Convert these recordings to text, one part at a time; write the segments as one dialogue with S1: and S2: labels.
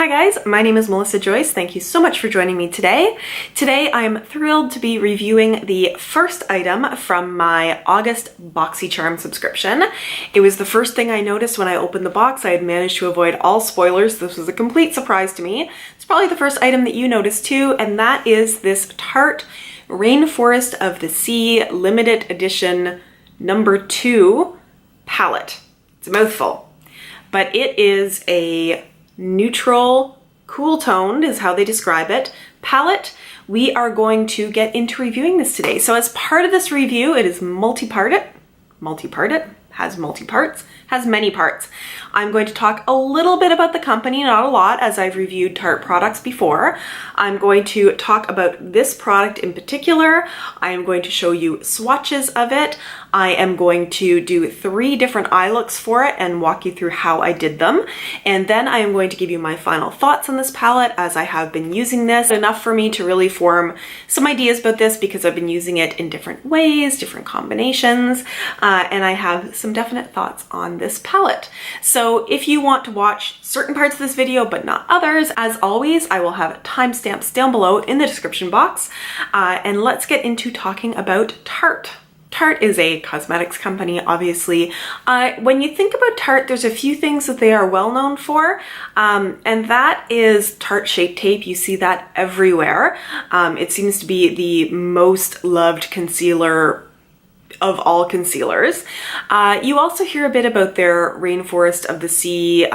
S1: Hi guys, my name is Melissa Joyce. Thank you so much for joining me today. Today I am thrilled to be reviewing the first item from my August BoxyCharm subscription. It was the first thing I noticed when I opened the box. I had managed to avoid all spoilers. This was a complete surprise to me. It's probably the first item that you noticed too, and that is this Tarte Rainforest of the Sea limited edition number 2 palette. It's a mouthful, but it is a neutral, cool toned is how they describe it, palette. We are going to get into reviewing this today. So as part of this review, it is multi-parted, has multi-parts, has many parts. I'm going to talk a little bit about the company, not a lot, as I've reviewed Tarte products before. I'm going to talk about this product in particular. I am going to show you swatches of it. I am going to do 3 different eye looks for it and walk you through how I did them. And then I am going to give you my final thoughts on this palette as I have been using this. Enough for me to really form some ideas about this because I've been using it in different ways, different combinations, and I have some definite thoughts on this palette. So if you want to watch certain parts of this video but not others, as always, I will have timestamps down below in the description box. And let's get into talking about Tarte. Tarte is a cosmetics company, obviously. When you think about Tarte, there's a few things that they are well known for, and that is Tarte Shape Tape. You see that everywhere. It seems to be the most loved concealer of all concealers. You also hear a bit about their Rainforest of the Sea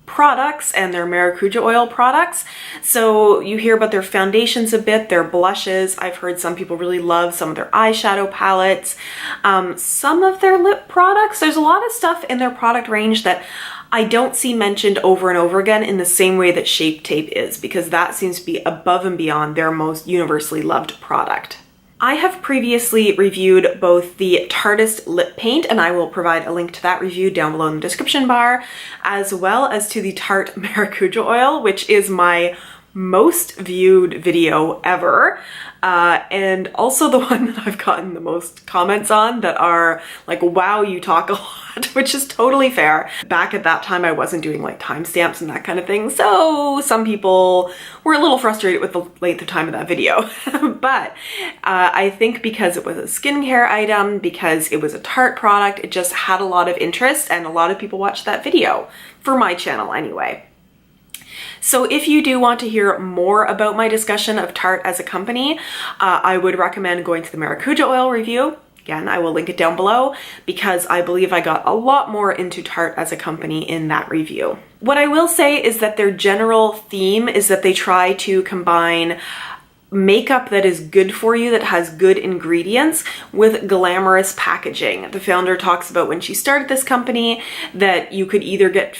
S1: products and their maracuja oil products. So you hear about their foundations a bit, their blushes. I've heard some people really love some of their eyeshadow palettes, some of their lip products. There's a lot of stuff in their product range that I don't see mentioned over and over again in the same way that Shape Tape is, because that seems to be above and beyond their most universally loved product. I have previously reviewed both the Tarteist lip paint, and I will provide a link to that review down below in the description bar, as well as to the Tarte maracuja oil, which is my most viewed video ever, and also the one that I've gotten the most comments on that are like, wow, you talk a lot, which is totally fair. Back at that time, I wasn't doing like timestamps and that kind of thing, so some people were a little frustrated with the length of time of that video. But I think because it was a skincare item, because it was a Tarte product, it just had a lot of interest and a lot of people watched that video, for my channel anyway. So if you do want to hear more about my discussion of Tarte as a company, I would recommend going to the maracuja oil review. Again, I will link it down below because I believe I got a lot more into Tarte as a company in that review. What I will say is that their general theme is that they try to combine makeup that is good for you, that has good ingredients, with glamorous packaging. The founder talks about when she started this company that you could either get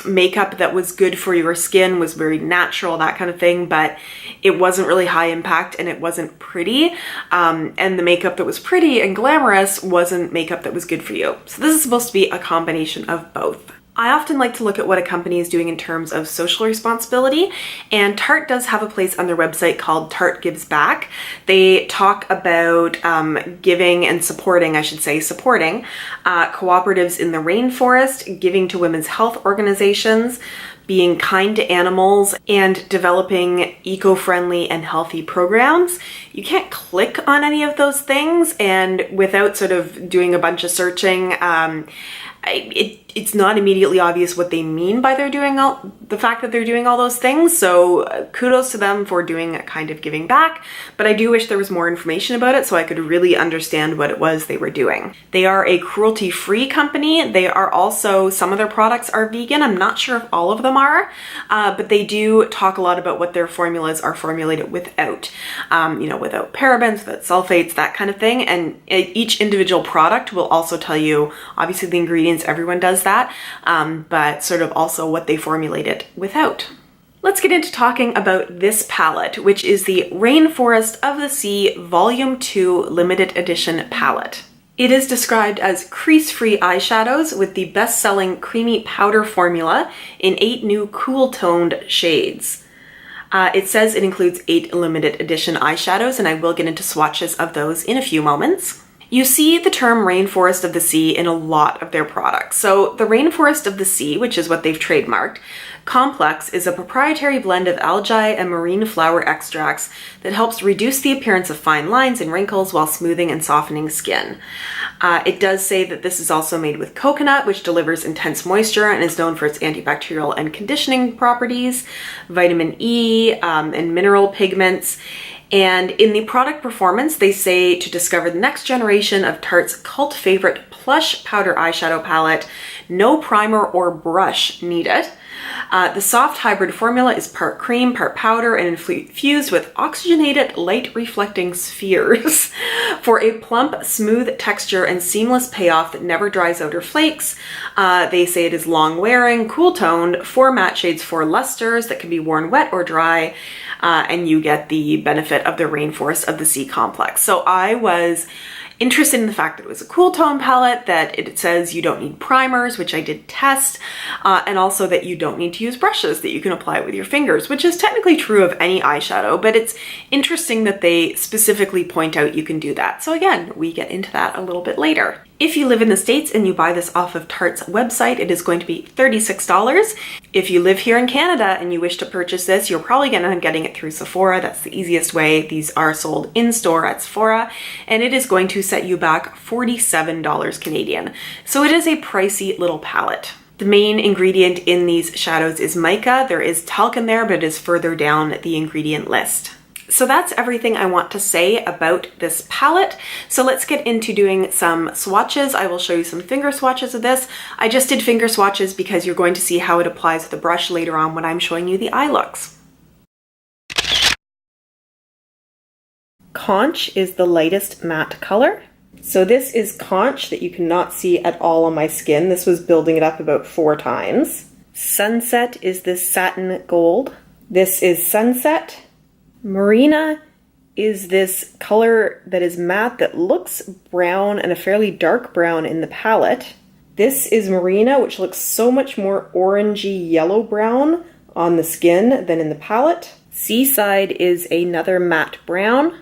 S1: makeup that was good for your skin, was very natural, that kind of thing, but it wasn't really high impact and it wasn't pretty. And the makeup that was pretty and glamorous wasn't makeup that was good for you. So this is supposed to be a combination of both. I often like to look at what a company is doing in terms of social responsibility, and Tarte does have a place on their website called Tarte Gives Back. They talk about giving and supporting, I should say, supporting cooperatives in the rainforest, giving to women's health organizations, being kind to animals, and developing eco-friendly and healthy programs. You can't click on any of those things, and without sort of doing a bunch of searching, it's not immediately obvious what they mean by the fact that they're doing all those things. So kudos to them for doing a kind of giving back, but I do wish there was more information about it so I could really understand what it was they were doing. They are a cruelty-free company. They are also, some of their products are vegan. I'm not sure if all of them are, but they do talk a lot about what their formulas are formulated without, without parabens, without sulfates, that kind of thing. And each individual product will also tell you, obviously the ingredients, everyone does that, but sort of also what they formulate it without. Let's get into talking about this palette, which is the Rainforest of the Sea Volume 2 Limited Edition palette. It is described as crease-free eyeshadows with the best-selling creamy powder formula in 8 new cool-toned shades. It says it includes 8 limited edition eyeshadows, and I will get into swatches of those in a few moments. You see the term rainforest of the sea in a lot of their products. So the rainforest of the sea, which is what they've trademarked, complex is a proprietary blend of algae and marine flower extracts that helps reduce the appearance of fine lines and wrinkles while smoothing and softening skin. It does say that this is also made with coconut, which delivers intense moisture and is known for its antibacterial and conditioning properties, vitamin E, and mineral pigments. And in the product performance, they say to discover the next generation of Tarte's cult favorite plush powder eyeshadow palette, no primer or brush needed. The soft hybrid formula is part cream, part powder, and infused with oxygenated light reflecting spheres for a plump, smooth texture and seamless payoff that never dries out or flakes. They say it is long wearing, cool toned, 4 matte shades, 4 lusters that can be worn wet or dry. And you get the benefit of the Rainforest of the Sea complex. So I was interested in the fact that it was a cool tone palette, that it says you don't need primers, which I did test, and also that you don't need to use brushes, that you can apply it with your fingers, which is technically true of any eyeshadow, but it's interesting that they specifically point out you can do that. So again, we get into that a little bit later. If you live in the States and you buy this off of Tarte's website, it is going to be $36. If you live here in Canada and you wish to purchase this, you're probably going to end up getting it through Sephora. That's the easiest way. These are sold in store at Sephora, and it is going to set you back $47 Canadian. So it is a pricey little palette. The main ingredient in these shadows is mica. There is talc in there, but it is further down the ingredient list. So that's everything I want to say about this palette. So let's get into doing some swatches. I will show you some finger swatches of this. I just did finger swatches because you're going to see how it applies with the brush later on when I'm showing you the eye looks. Conch is the lightest matte color. So this is conch that you cannot see at all on my skin. This was building it up about 4 times. Sunset is this satin gold. This is sunset. Marina is this color that is matte that looks brown and a fairly dark brown in the palette. This is Marina, which looks so much more orangey yellow brown on the skin than in the palette. Seaside is another matte brown.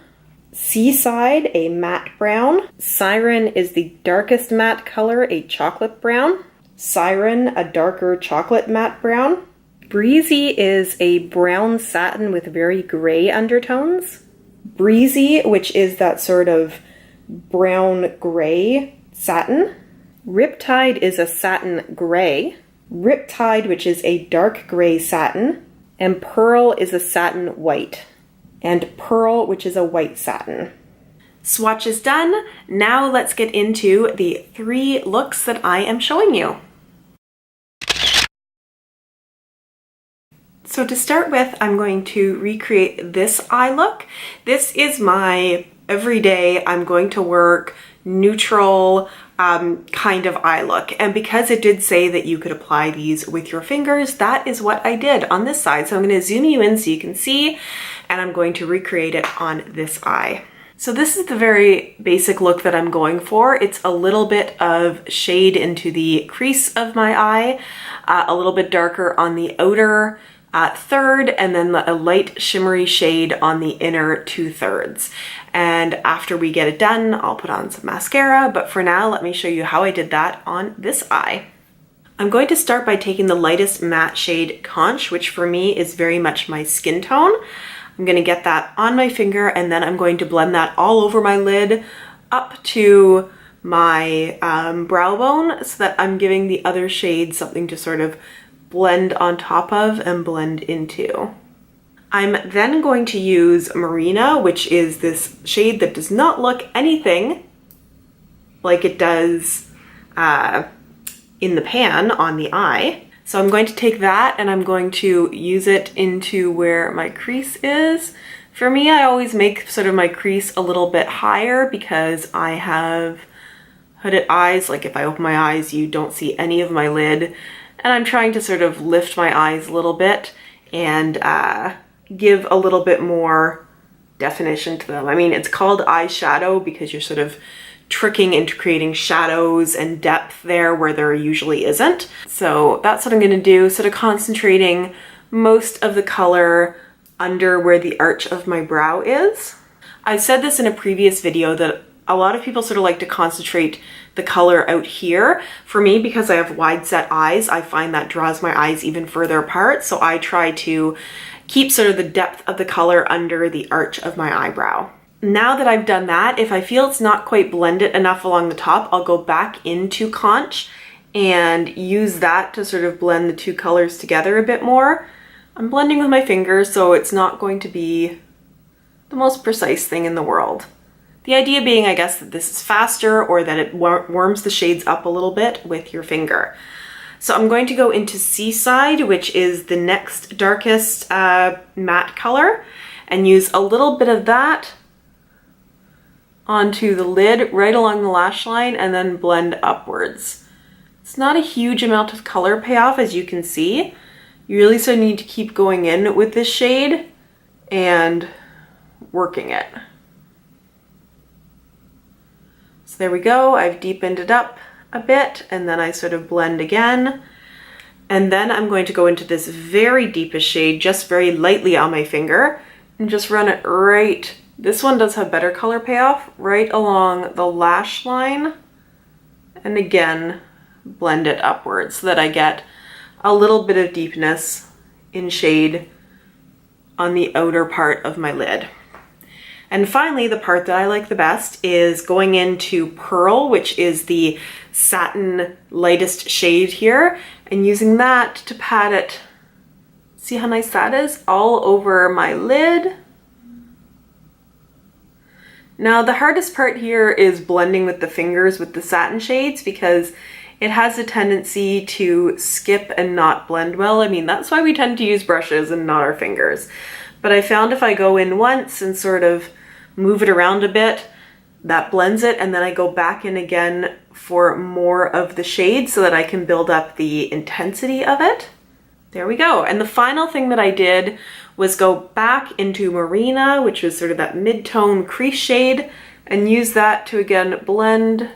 S1: Seaside, a matte brown. Siren is the darkest matte color, a chocolate brown. Siren, a darker chocolate matte brown. Breezy is a brown satin with very gray undertones. Breezy, which is that sort of brown gray satin. Riptide is a satin gray. Riptide, which is a dark gray satin. And Pearl is a satin white. And Pearl, which is a white satin. Swatch is done. Now let's get into the 3 looks that I am showing you. So to start with, I'm going to recreate this eye look. This is my everyday, I'm going to work, neutral kind of eye look. And because it did say that you could apply these with your fingers, that is what I did on this side. So I'm going to zoom you in so you can see, and I'm going to recreate it on this eye. So this is the very basic look that I'm going for. It's a little bit of shade into the crease of my eye, a little bit darker on the outer third, and then a light shimmery shade on the inner 2/3. And after we get it done, I'll put on some mascara, but for now, let me show you how I did that on this eye. I'm going to start by taking the lightest matte shade Conch, which for me is very much my skin tone. I'm going to get that on my finger, and then I'm going to blend that all over my lid up to my brow bone so that I'm giving the other shade something to sort of blend on top of and blend into. I'm then going to use Marina, which is this shade that does not look anything like it does in the pan on the eye. So I'm going to take that and I'm going to use it into where my crease is. For me, I always make sort of my crease a little bit higher because I have hooded eyes. Like if I open my eyes, you don't see any of my lid. And I'm trying to sort of lift my eyes a little bit and give a little bit more definition to them. I mean, it's called eyeshadow because you're sort of tricking into creating shadows and depth there where there usually isn't. So that's what I'm going to do, sort of concentrating most of the color under where the arch of my brow is. I said this in a previous video that A lot of people sort of like to concentrate the color out here. For me, because I have wide set eyes, I find that draws my eyes even further apart. So I try to keep sort of the depth of the color under the arch of my eyebrow. Now that I've done that, if I feel it's not quite blended enough along the top, I'll go back into conch and use that to sort of blend the two colors together a bit more. I'm blending with my fingers, so it's not going to be the most precise thing in the world. The idea being, I guess, that this is faster or that it warms the shades up a little bit with your finger. So I'm going to go into Seaside, which is the next darkest matte color, and use a little bit of that onto the lid right along the lash line and then blend upwards. It's not a huge amount of color payoff, as you can see. You really sort of need to keep going in with this shade and working it. So there we go. I've deepened it up a bit and then I sort of blend again. And then I'm going to go into this very deepest shade just very lightly on my finger and just run it right. This one does have better color payoff, right along the lash line. And again, blend it upwards so that I get a little bit of deepness in shade on the outer part of my lid. And finally, the part that I like the best is going into Pearl, which is the satin lightest shade here, and using that to pat it. See how nice that is? All over my lid. Now the hardest part here is blending with the fingers with the satin shades because it has a tendency to skip and not blend well. I mean, that's why we tend to use brushes and not our fingers. But I found if I go in once and sort of move it around a bit, that blends it, and then I go back in again for more of the shade so that I can build up the intensity of it. There we go. And the final thing that I did was go back into Marina, which was sort of that mid-tone crease shade, and use that to again blend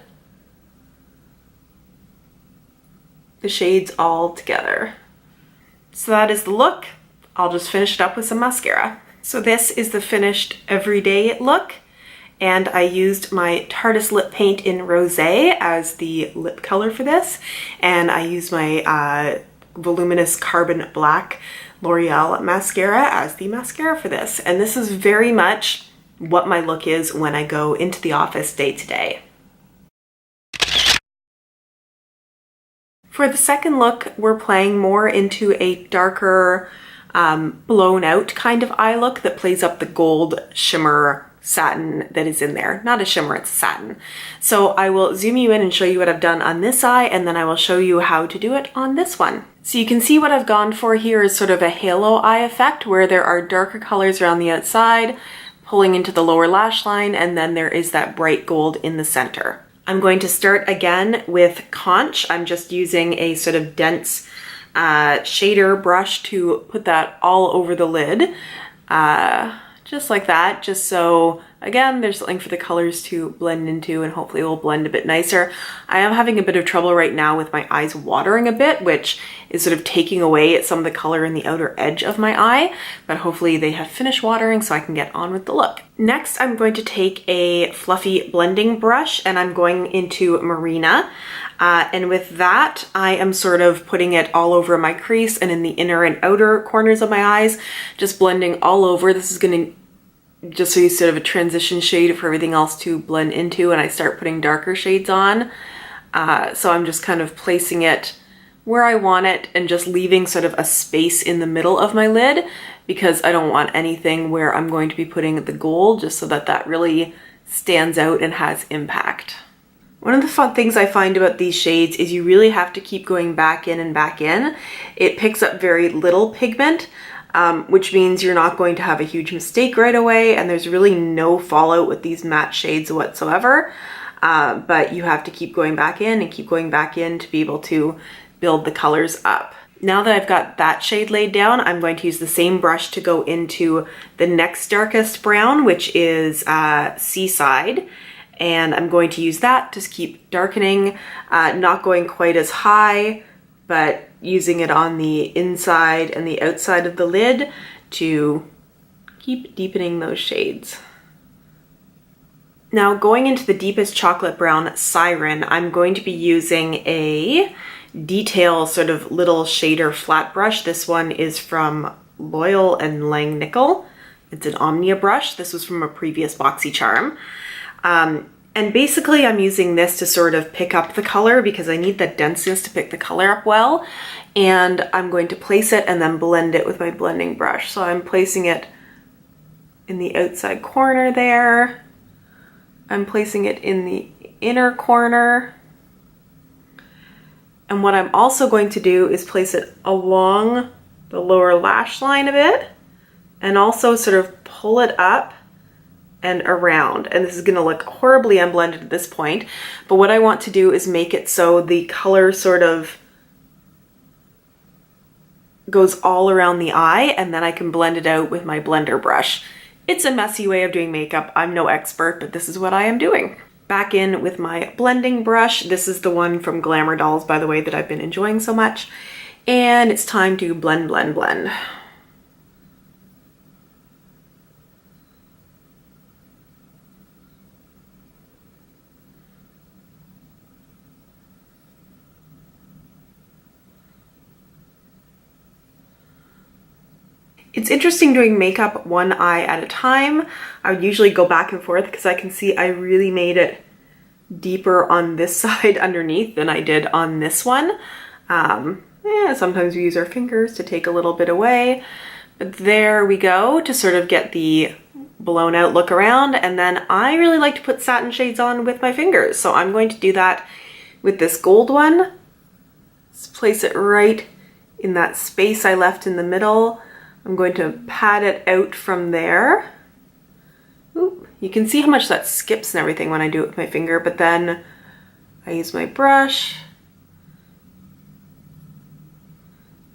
S1: the shades all together. So that is the look. I'll just finish it up with some mascara. So this is the finished everyday look, and I used my Tarte lip paint in Rosé as the lip color for this, and I used my voluminous carbon black L'Oreal mascara as the mascara for this. And this is very much what my look is when I go into the office day to day. For the second look, we're playing more into a darker, blown out kind of eye look that plays up the gold shimmer satin that is in there. Not a shimmer, it's a satin. So I will zoom you in and show you what I've done on this eye, and then I will show you how to do it on this one. So you can see what I've gone for here is sort of a halo eye effect where there are darker colors around the outside, pulling into the lower lash line, and then there is that bright gold in the center. I'm going to start again with conch. I'm just using a sort of dense shader brush to put that all over the lid. Just like that, just so, again, there's something for the colors to blend into and hopefully it will blend a bit nicer. I am having a bit of trouble right now with my eyes watering a bit, which is sort of taking away at some of the color in the outer edge of my eye, but hopefully they have finished watering so I can get on with the look. Next, I'm going to take a fluffy blending brush and I'm going into Marina. And with that, I am sort of putting it all over my crease and in the inner and outer corners of my eyes, just blending all over. This is going to just so you sort of a transition shade for everything else to blend into, and I start putting darker shades on. So I'm just kind of placing it where I want it and just leaving sort of a space in the middle of my lid because I don't want anything where I'm going to be putting the gold, just so that that really stands out and has impact. One of the fun things I find about these shades is you really have to keep going back in and back in. It picks up very little pigment, which means you're not going to have a huge mistake right away, and there's really no fallout with these matte shades whatsoever. But you have to keep going back in and keep going back in to be able to build the colors up. Now that I've got that shade laid down, I'm going to use the same brush to go into the next darkest brown, which is Seaside. And I'm going to use that to keep darkening, not going quite as high, but using it on the inside and the outside of the lid to keep deepening those shades. Now going into the deepest chocolate brown Siren, I'm going to be using a detail sort of little shader flat brush. This one is from Loyal and Langnickel. It's an Omnia brush. This was from a previous BoxyCharm. And basically I'm using this to sort of pick up the color because I need that denseness to pick the color up well. And I'm going to place it and then blend it with my blending brush. So I'm placing it in the outside corner there. I'm placing it in the inner corner. And what I'm also going to do is place it along the lower lash line a bit and also sort of pull it up and around. And this is gonna look horribly unblended at this point, but what I want to do is make it so the color sort of goes all around the eye, and then I can blend it out with my blender brush. It's a messy way of doing makeup. I'm no expert, but this is what I am doing. Back in with my blending brush. This is the one from Glamour Dolls, by the way, that I've been enjoying so much. And it's time to blend, blend, blend. It's interesting doing makeup one eye at a time. I would usually go back and forth because I can see I really made it deeper on this side underneath than I did on this one. Sometimes we use our fingers to take a little bit away, but there we go to sort of get the blown out look around. And then I really like to put satin shades on with my fingers. So I'm going to do that with this gold one. Let's place it right in that space I left in the middle. I'm going to pat it out from there. Oop. You can see how much that skips and everything when I do it with my finger, but then I use my brush,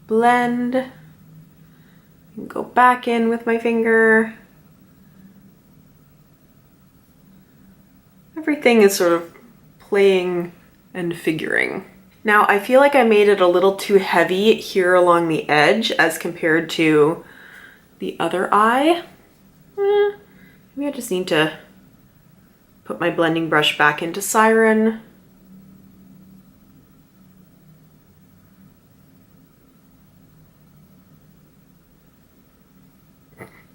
S1: blend, and go back in with my finger. Everything is sort of playing and figuring. Now I feel like I made it a little too heavy here along the edge as compared to the other eye. Maybe I just need to put my blending brush back into Siren.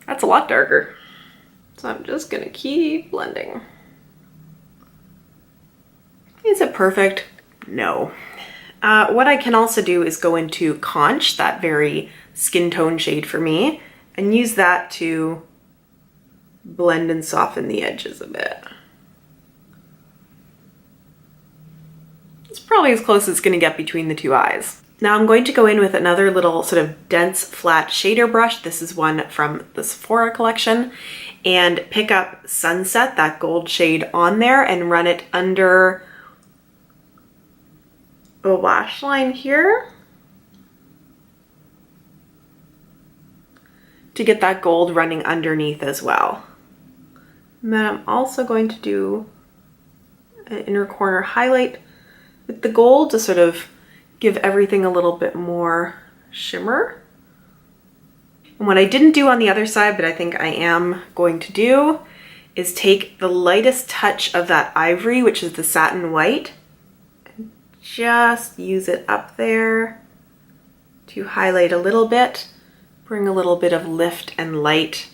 S1: That's a lot darker. So I'm just gonna keep blending. Is it perfect? No. What I can also do is go into Conch, that very skin tone shade for me, and use that to blend and soften the edges a bit. It's probably as close as it's going to get between the two eyes. Now I'm going to go in with another little sort of dense flat shader brush. This is one from the Sephora collection, and pick up Sunset, that gold shade on there, and run it under the lash line here to get that gold running underneath as well. And then I'm also going to do an inner corner highlight with the gold to sort of give everything a little bit more shimmer. And what I didn't do on the other side, but I think I am going to do, is take the lightest touch of that ivory, which is the satin white, just use it up there to highlight a little bit, bring a little bit of lift and light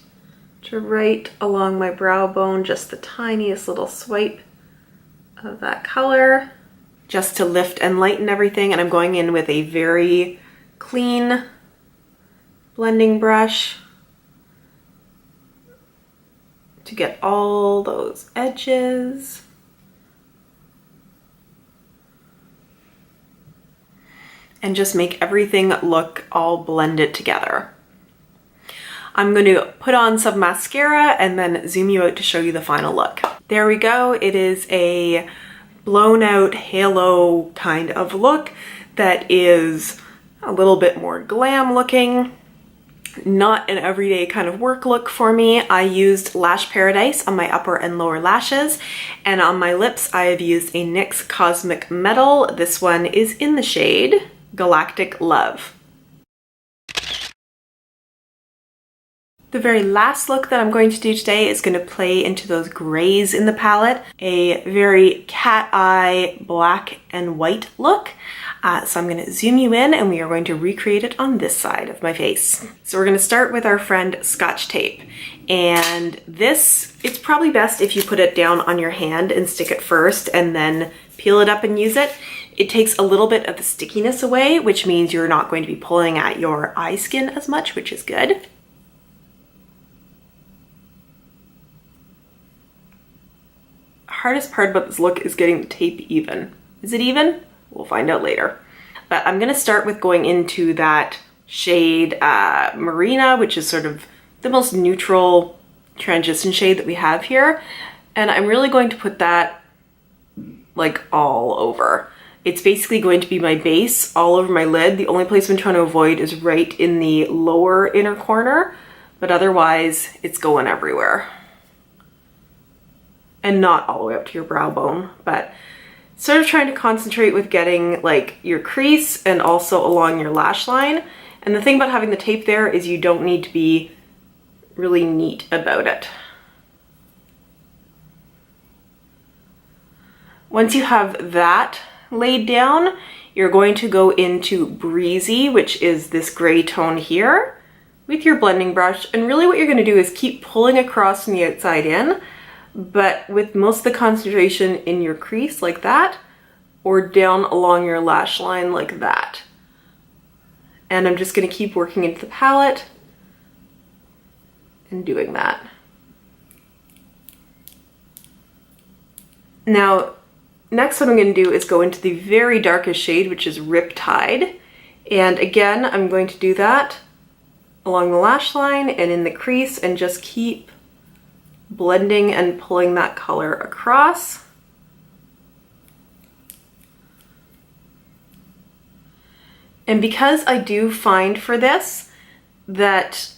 S1: to right along my brow bone, just the tiniest little swipe of that color, just to lift and lighten everything. And I'm going in with a very clean blending brush to get all those edges. And just make everything look all blended together. I'm going to put on some mascara and then zoom you out to show you the final look. There we go. It is a blown out halo kind of look that is a little bit more glam looking. Not an everyday kind of work look for me. I used Lash Paradise on my upper and lower lashes, and on my lips I have used a NYX Cosmic Metal. This one is in the shade Galactic Love. The very last look that I'm going to do today is going to play into those grays in the palette, a very cat eye black and white look. So I'm going to zoom you in and we are going to recreate it on this side of my face. So we're going to start with our friend Scotch tape. And this, it's probably best if you put it down on your hand and stick it first and then peel it up and use it. It takes a little bit of the stickiness away, which means you're not going to be pulling at your eye skin as much, which is good. Hardest part about this look is getting the tape even. Is it even? We'll find out later. But I'm gonna start with going into that shade Marina, which is sort of the most neutral transition shade that we have here. And I'm really going to put that like all over. It's basically going to be my base all over my lid. The only place I'm trying to avoid is right in the lower inner corner, but otherwise it's going everywhere. And not all the way up to your brow bone, but sort of trying to concentrate with getting like your crease and also along your lash line. And the thing about having the tape there is you don't need to be really neat about it. Once you have that laid down, you're going to go into Breezy, which is this gray tone here, with your blending brush. And really what you're going to do is keep pulling across from the outside in, but with most of the concentration in your crease like that, or down along your lash line like that. And I'm just going to keep working into the palette and doing that. Now, next what I'm going to do is go into the very darkest shade, which is Riptide. And again, I'm going to do that along the lash line and in the crease and just keep blending and pulling that color across. And because I do find for this that,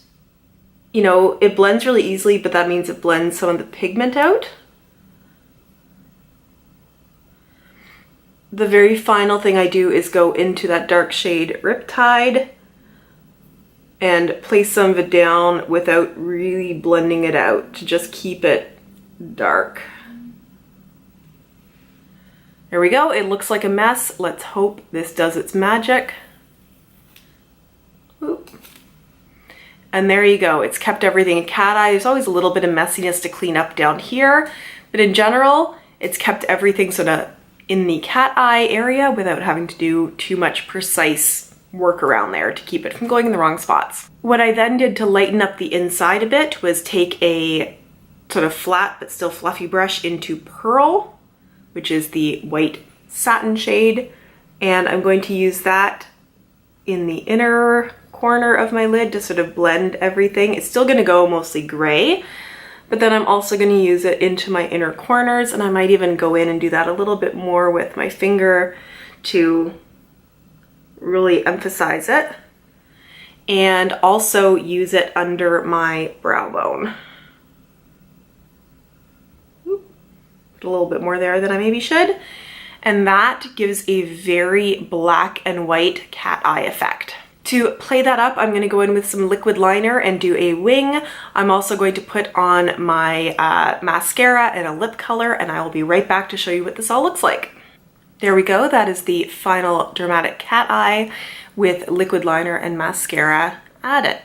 S1: you know, it blends really easily, but that means it blends some of the pigment out. The very final thing I do is go into that dark shade Riptide and place some of it down without really blending it out to just keep it dark. There we go, it looks like a mess. Let's hope this does its magic. Oop. And there you go, it's kept everything in cat eye. There's always a little bit of messiness to clean up down here, but in general, it's kept everything sort of in the cat eye area without having to do too much precise work around there to keep it from going in the wrong spots. What I then did to lighten up the inside a bit was take a sort of flat but still fluffy brush into Pearl, which is the white satin shade, and I'm going to use that in the inner corner of my lid to sort of blend everything. It's still going to go mostly gray, but then I'm also going to use it into my inner corners, and I might even go in and do that a little bit more with my finger to really emphasize it, and also use it under my brow bone. Put a little bit more there than I maybe should, and that gives a very black and white cat eye effect. To play that up, I'm going to go in with some liquid liner and do a wing. I'm also going to put on my mascara and a lip color, and I will be right back to show you what this all looks like. There we go, that is the final dramatic cat eye with liquid liner and mascara added.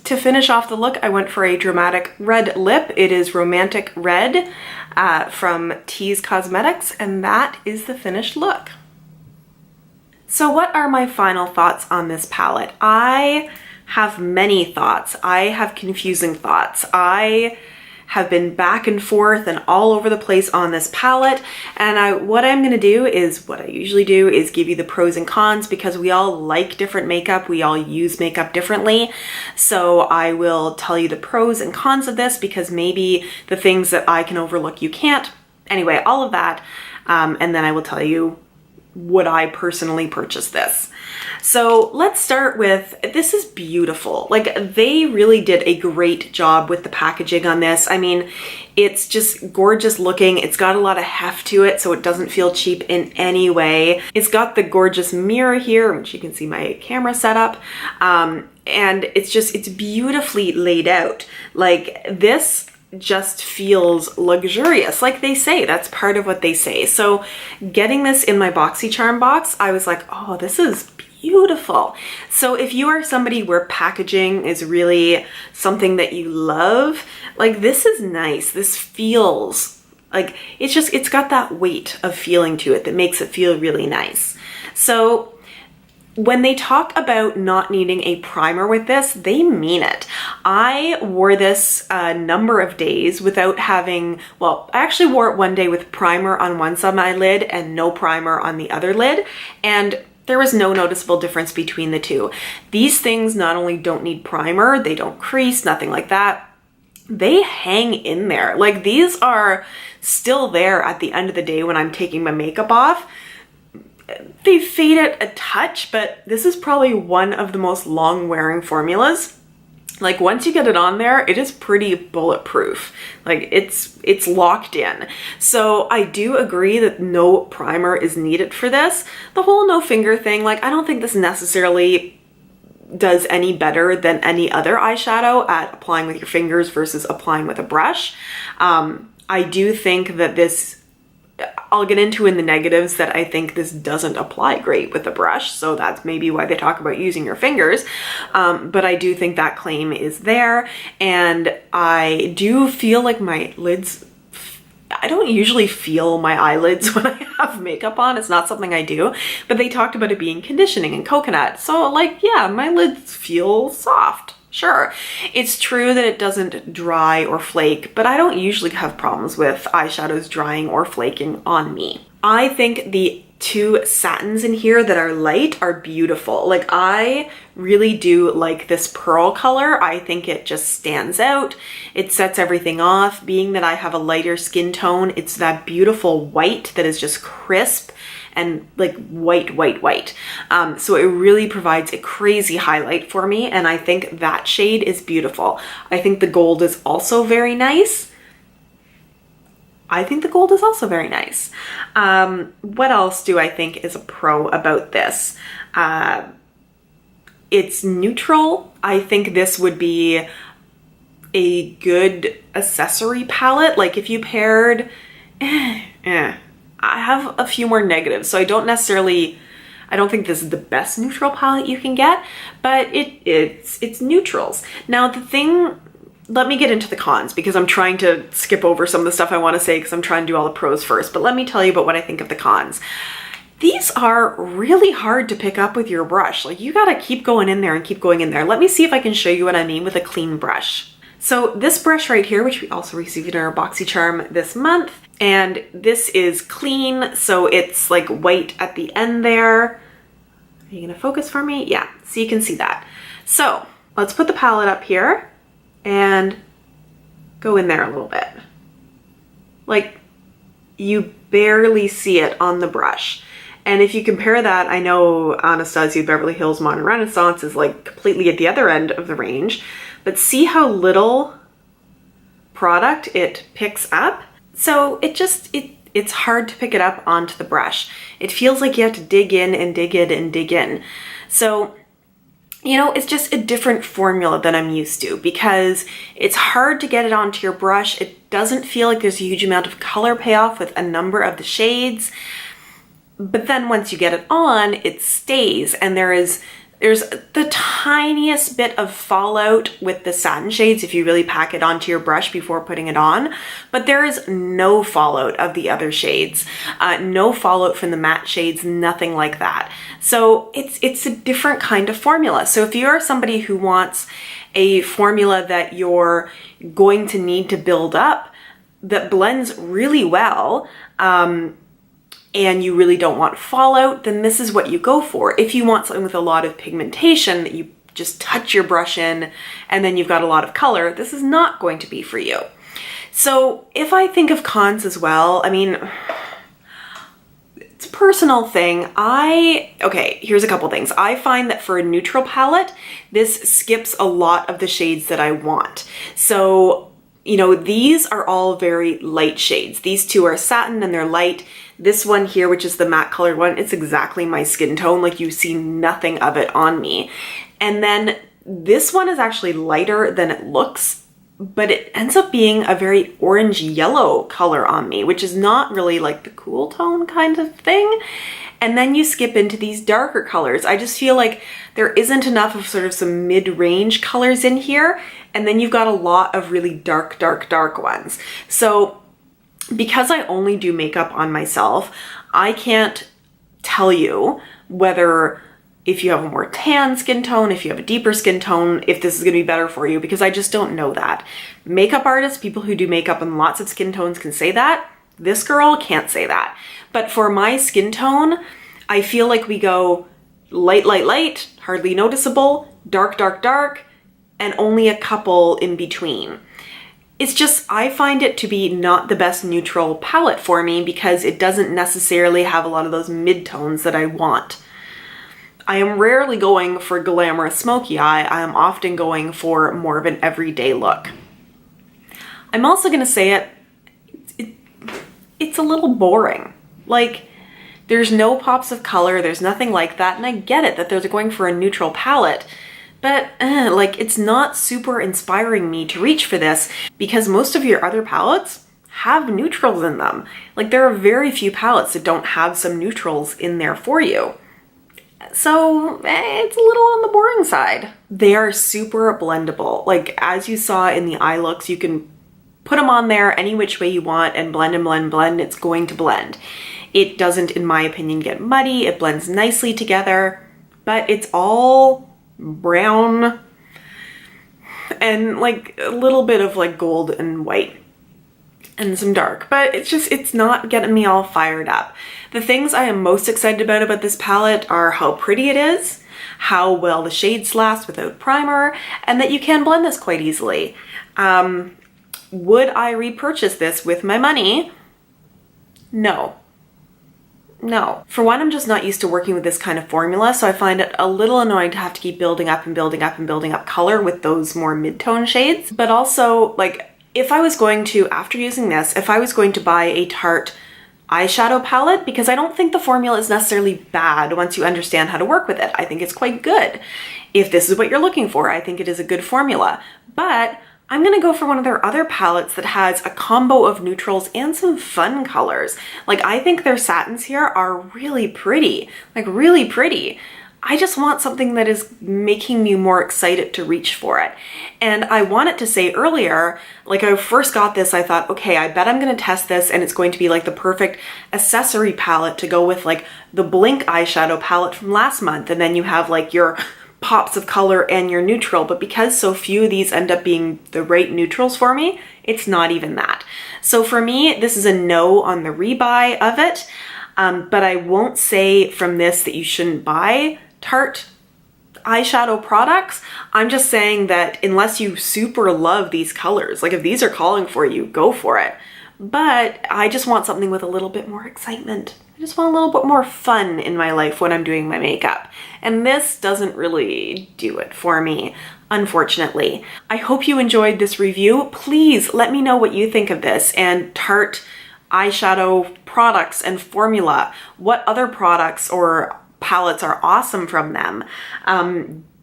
S1: To finish off the look, I went for a dramatic red lip. It is Romantic Red from Tease Cosmetics, and that is the finished look. So what are my final thoughts on this palette? I have many thoughts. I have confusing thoughts. I have been back and forth and all over the place on this palette, and what I'm gonna do is what I usually do is give you the pros and cons, because we all like different makeup, we all use makeup differently. So I will tell you the pros and cons of this, because maybe the things that I can overlook you can't. Anyway, all of that, and then I will tell you would I personally purchase this. So let's start with, this is beautiful. Like, they really did a great job with the packaging on this. I mean, it's just gorgeous looking. It's got a lot of heft to it, so it doesn't feel cheap in any way. It's got the gorgeous mirror here, which you can see my camera setup. and it's beautifully laid out. Like, this just feels luxurious. Like they say, that's part of what they say. So getting this in my BoxyCharm box, I was like, oh, this is beautiful. So if you are somebody where packaging is really something that you love, like, this is nice. This feels like, it's got that weight of feeling to it that makes it feel really nice. So when they talk about not needing a primer with this, they mean it. I wore this a number of days without having, well, I actually wore it one day with primer on one side of my lid and no primer on the other lid, and there was no noticeable difference between the two. These things not only don't need primer, they don't crease, nothing like that. They hang in there. Like, these are still there at the end of the day when I'm taking my makeup off. They fade it a touch, but this is probably one of the most long wearing formulas. Like, once you get it on there, it is pretty bulletproof. Like, it's locked in. So I do agree that no primer is needed for this. The whole no finger thing, like, I don't think this necessarily does any better than any other eyeshadow at applying with your fingers versus applying with a brush. I do think that this, I'll get into in the negatives that I think this doesn't apply great with a brush, so that's maybe why they talk about using your fingers. But I do think that claim is there, and I do feel like my lids, I don't usually feel my eyelids when I have makeup on. It's not something I do, but they talked about it being conditioning and coconut. So, like, yeah, my lids feel soft. Sure, it's true that it doesn't dry or flake, but I don't usually have problems with eyeshadows drying or flaking on me. I think the two satins in here that are light are beautiful. Like, I really do like this pearl color. I think it just stands out. It sets everything off. Being that I have a lighter skin tone, it's that beautiful white that is just crisp and like white. So it really provides a crazy highlight for me, and I think that shade is beautiful. I think the gold is also very nice. What else do I think is a pro about this? It's neutral. I think this would be a good accessory palette. Like, if you paired, I have a few more negatives, so I don't think this is the best neutral palette you can get, but it's neutrals. Now let me get into the cons, because I'm trying to skip over some of the stuff I want to say because I'm trying to do all the pros first, but let me tell you about what I think of the cons. These are really hard to pick up with your brush. Like, you gotta keep going in there and keep going in there. Let me see if I can show you what I mean with a clean brush. So this brush right here, which we also received in our BoxyCharm this month, and this is clean, so it's like white at the end there. Are you gonna focus for me? Yeah, so you can see that. So let's put the palette up here and go in there a little bit. Like, you barely see it on the brush. And if you compare that, I know Anastasia Beverly Hills Modern Renaissance is like completely at the other end of the range, but see how little product it picks up? So it's hard to pick it up onto the brush. It feels like you have to dig in and dig in and dig in. So, you know, it's just a different formula than I'm used to, because it's hard to get it onto your brush. It doesn't feel like there's a huge amount of color payoff with a number of the shades. But then once you get it on, it stays, and there's the tiniest bit of fallout with the satin shades if you really pack it onto your brush before putting it on, but there is no fallout of the other shades, no fallout from the matte shades, nothing like that. So it's a different kind of formula. So if you are somebody who wants a formula that you're going to need to build up that blends really well, and you really don't want fallout, then this is what you go for. If you want something with a lot of pigmentation that you just touch your brush in and then you've got a lot of color, this is not going to be for you. So if I think of cons as well, I mean, it's a personal thing. Okay, here's a couple things. I find that for a neutral palette, this skips a lot of the shades that I want. So, you know, these are all very light shades. These two are satin and they're light. This one here, which is the matte colored one, it's exactly my skin tone. Like, you see nothing of it on me. And then This one is actually lighter than it looks, but it ends up being a very orange yellow color on me, which is not really like the cool tone kind of thing. And then you skip into these darker colors. I just feel like there isn't enough of sort of some mid-range colors in here. And then you've got a lot of really dark, dark, dark ones. So because I only do makeup on myself, I can't tell you whether if you have a more tan skin tone, if you have a deeper skin tone, if this is gonna be better for you, because I just don't know that. Makeup artists, people who do makeup in lots of skin tones can say that. This girl can't say that. But for my skin tone, I feel like we go light, light, light, hardly noticeable, dark, dark, dark, and only a couple in between. It's just, I find it to be not the best neutral palette for me because it doesn't necessarily have a lot of those mid-tones that I want. I am rarely going for glamorous smoky eye. I am often going for more of an everyday look. I'm also gonna say it's a little boring. Like, there's no pops of color, there's nothing like that, and I get it that they're going for a neutral palette, but like, it's not super inspiring me to reach for this because most of your other palettes have neutrals in them. Like, there are very few palettes that don't have some neutrals in there for you. So it's a little on the boring side. They are super blendable. Like, as you saw in the eye looks, you can put them on there any which way you want and blend and blend, blend. It's going to blend. It doesn't, in my opinion, get muddy. It blends nicely together, but it's all brown and like a little bit of like gold and white and some dark, but it's not getting me all fired up. The things I am most excited about this palette are how pretty it is, how well the shades last without primer, and that you can blend this quite easily. Would I repurchase this with my money? No. No. For one, I'm just not used to working with this kind of formula, so I find it a little annoying to have to keep building up and building up and building up color with those more mid-tone shades. But also, like, if I was going to, after using this, if I was going to buy a Tarte eyeshadow palette, because I don't think the formula is necessarily bad once you understand how to work with it. I think it's quite good. If this is what you're looking for, I think it is a good formula. But I'm gonna go for one of their other palettes that has a combo of neutrals and some fun colors. Like, I think their satins here are really pretty, like really pretty. I just want something that is making me more excited to reach for it. And I wanted to say earlier, like, I first got this, I thought, okay, I bet I'm gonna test this and it's going to be like the perfect accessory palette to go with like the Blink eyeshadow palette from last month. And then you have like your pops of color and your neutral, but because so few of these end up being the right neutrals for me, it's not even that. So for me, this is a no on the rebuy of it, but I won't say from this that you shouldn't buy Tarte eyeshadow products. I'm just saying that unless you super love these colors, like if these are calling for you, go for it. But I just want something with a little bit more excitement. I just want a little bit more fun in my life when I'm doing my makeup. And this doesn't really do it for me, unfortunately. I hope you enjoyed this review. Please let me know what you think of this and Tarte eyeshadow products and formula. What other products or palettes are awesome from them?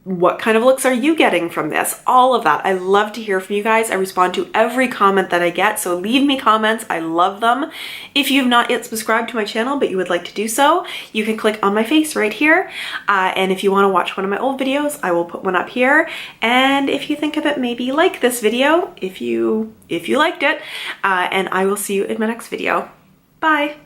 S1: What kind of looks are you getting from this? All of that. I love to hear from you guys. I respond to every comment that I get, so leave me comments. I love them. If you've not yet subscribed to my channel, but you would like to do so, you can click on my face right here. And if you want to watch one of my old videos, I will put one up here. And if you think of it, maybe like this video if you liked it. And I will see you in my next video. Bye.